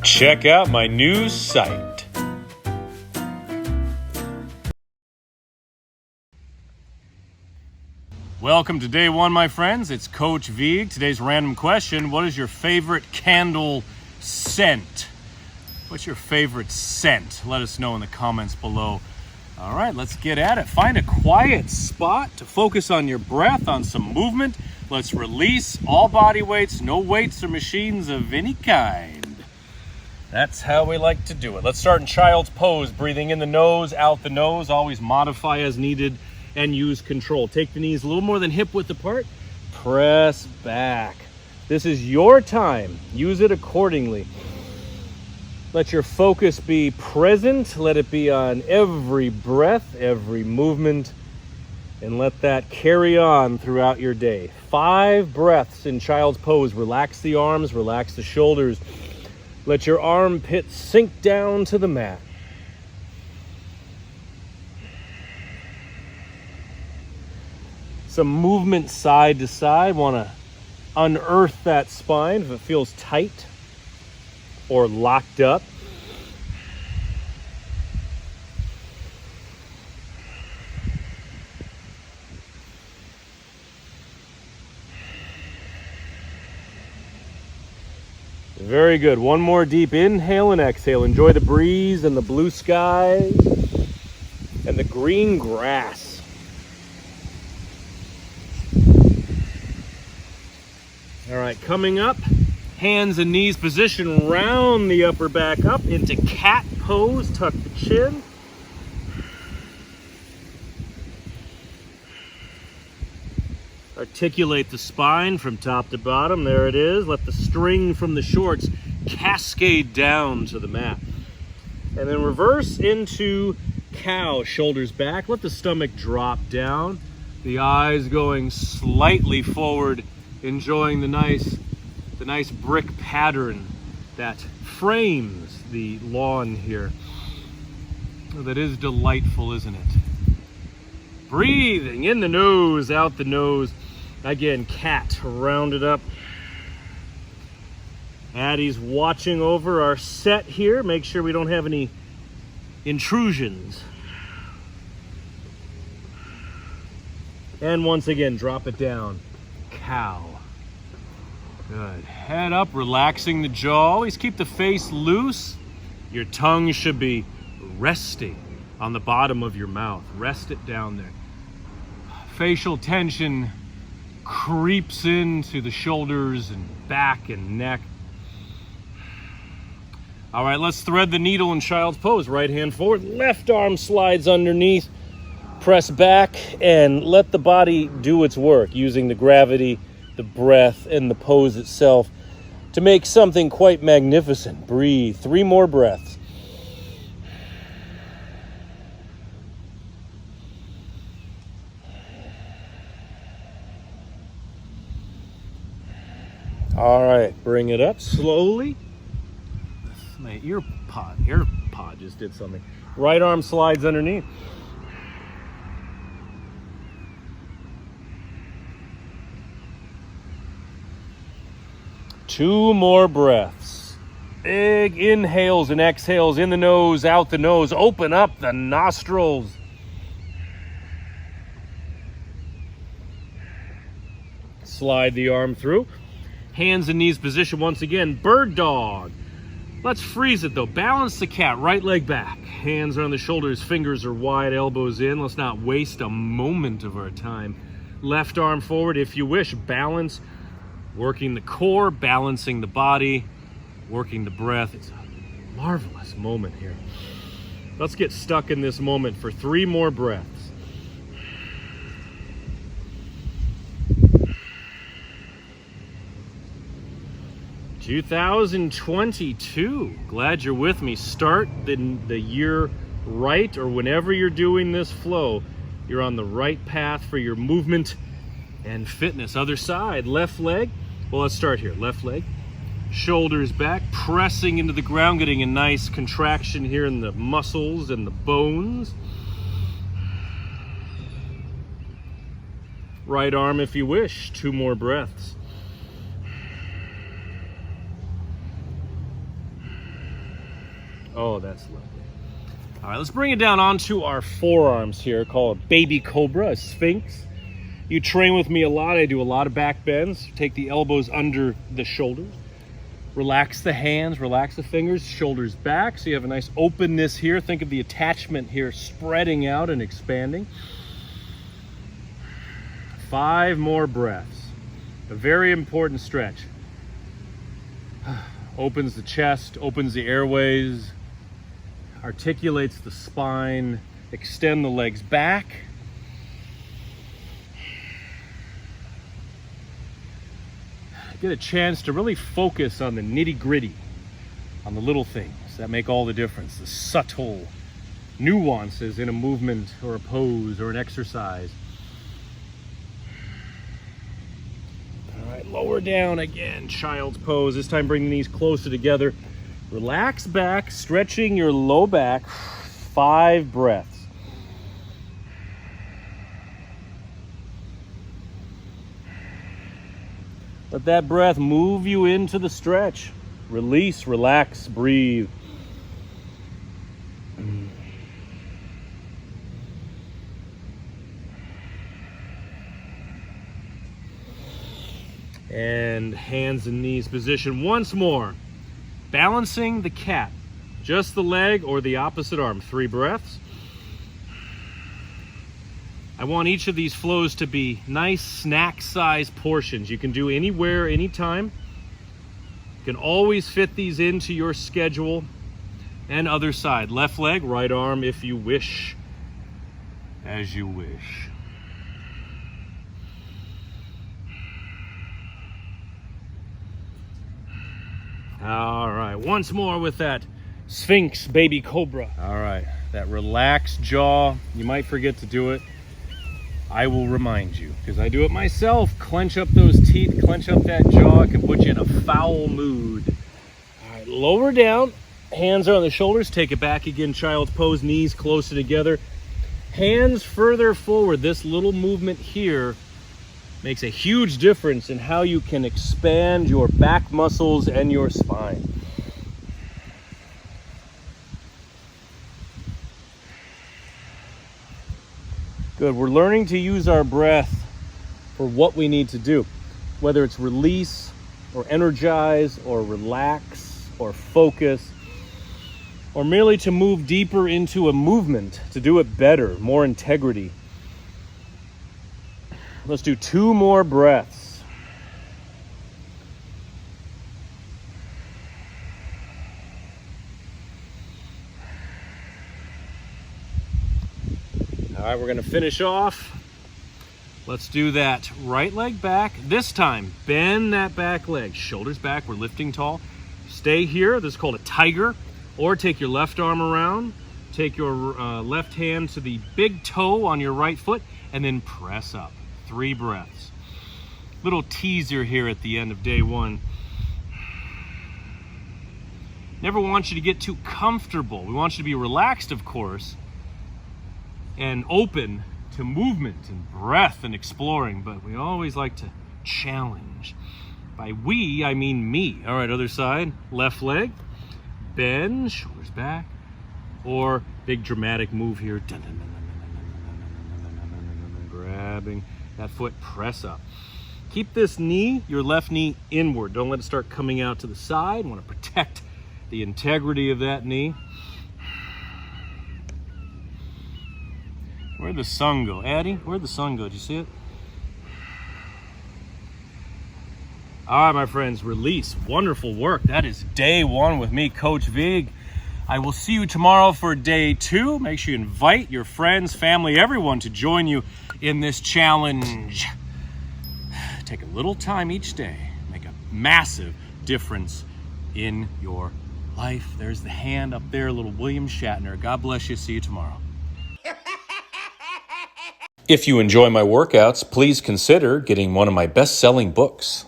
Check out my new site. Welcome to day one, my friends. It's Coach Vigue. Today's random question: what is your favorite candle scent? What's your favorite scent? Let us know in the comments below. All right, let's get at it. Find a quiet spot to focus on your breath, on some movement. Let's release all body weights, no weights or machines of any kind. That's how we like to do it. Let's start in child's pose, breathing in the nose, out the nose. Always modify as needed and use control. Take the knees a little more than hip width apart. Press back. This is your time. Use it accordingly. Let your focus be present. Let it be on every breath, every movement, and let that carry on throughout your day. 5 breaths in child's pose. Relax the arms, relax the shoulders. Let your armpits sink down to the mat. Some movement side to side. Want to unearth that spine if it feels tight or locked up. Very good. One more deep inhale and exhale. Enjoy the breeze and the blue sky and the green grass. All right, coming up, hands and knees position, round the upper back up into cat pose. Tuck the chin. Articulate the spine from top to bottom. There it is. Let the string from the shorts cascade down to the mat. And then reverse into cow, shoulders back. Let the stomach drop down. The eyes going slightly forward, enjoying the nice brick pattern that frames the lawn here. That is delightful, isn't it? Breathing in the nose, out the nose. Again, cat, round it up. Addie's watching over our set here. Make sure we don't have any intrusions. And once again, drop it down. Cow. Good. Head up, relaxing the jaw. Always keep the face loose. Your tongue should be resting on the bottom of your mouth. Rest it down there. Facial tension creeps into the shoulders and back and neck. All right, let's thread the needle in child's pose. Right hand forward, left arm slides underneath. Press back and let the body do its work, using the gravity, the breath, and the pose itself to make something quite magnificent. Breathe. 3 more breaths. All right, bring it up slowly. My AirPod just did something. Right arm slides underneath. Two more breaths. Big inhales and exhales in the nose, out the nose. Open up the nostrils. Slide the arm through. Hands and knees position once again. Bird dog. Let's freeze it though. Balance the cat. Right leg back. Hands are on the shoulders. Fingers are wide. Elbows in. Let's not waste a moment of our time. Left arm forward if you wish. Balance. Working the core. Balancing the body. Working the breath. It's a marvelous moment here. Let's get stuck in this moment for 3 more breaths. (2022). Glad you're with me. Start the year right, or whenever you're doing this flow, you're on the right path for your movement and fitness. Other side, left leg. Well, let's start here. Left leg, shoulders back, pressing into the ground, getting a nice contraction here in the muscles and the bones. Right arm if you wish. 2 more breaths. Oh, that's lovely. All right, let's bring it down onto our forearms here. Call it baby cobra, a sphinx. You train with me a lot. I do a lot of back bends. Take the elbows under the shoulders. Relax the hands, relax the fingers, shoulders back. So you have a nice openness here. Think of the attachment here spreading out and expanding. 5 more breaths. A very important stretch. Opens the chest, opens the airways, articulates the spine, extend the legs back. Get a chance to really focus on the nitty-gritty, on the little things that make all the difference, the subtle nuances in a movement or a pose or an exercise. All right, lower down again, child's pose. This time bring the knees closer together. Relax back, stretching your low back. 5 breaths. Let that breath move you into the stretch. Release, relax, breathe. And hands and knees position once more. Balancing the cat. Just the leg or the opposite arm. 3 breaths. I want each of these flows to be nice snack-sized portions. You can do anywhere, anytime. You can always fit these into your schedule. And other side. Left leg, right arm if you wish. As you wish. All right, once more with that Sphinx baby cobra. All right, that relaxed jaw. You might forget to do it. I will remind you, because I do it myself. Clench up those teeth, clench up that jaw. It can put you in a foul mood. All right, lower down. Hands are on the shoulders. Take it back again, child's pose. Knees closer together. Hands further forward. This little movement here makes a huge difference in how you can expand your back muscles and your spine. Good. We're learning to use our breath for what we need to do, whether it's release or energize or relax or focus, or merely to move deeper into a movement, to do it better, more integrity. Let's do 2 more breaths. All right, we're going to finish off. Let's do that right leg back. This time, bend that back leg. Shoulders back, we're lifting tall. Stay here. This is called a tiger. Or take your left arm around. Take your left hand to the big toe on your right foot, and then press up. 3 breaths. Little teaser here at the end of day 1. Never want you to get too comfortable. We want you to be relaxed, of course, and open to movement and breath and exploring, but we always like to challenge. By we, I mean me. All right, other side. Left leg. Bend, shoulders back. Or big dramatic move here. Grabbing that foot, press up. Keep this knee, your left knee, inward. Don't let it start coming out to the side. Want to protect the integrity of that knee. Where'd the sun go? Addie, where'd the sun go? Did you see it? All right, my friends, release. Wonderful work. That is day 1 with me, Coach Vigue. I will see you tomorrow for day 2. Make sure you invite your friends, family, everyone to join you in this challenge. Take a little time each day. Make a massive difference in your life. There's the hand up there, little William Shatner. God bless you. See you tomorrow. If you enjoy my workouts, please consider getting one of my best-selling books.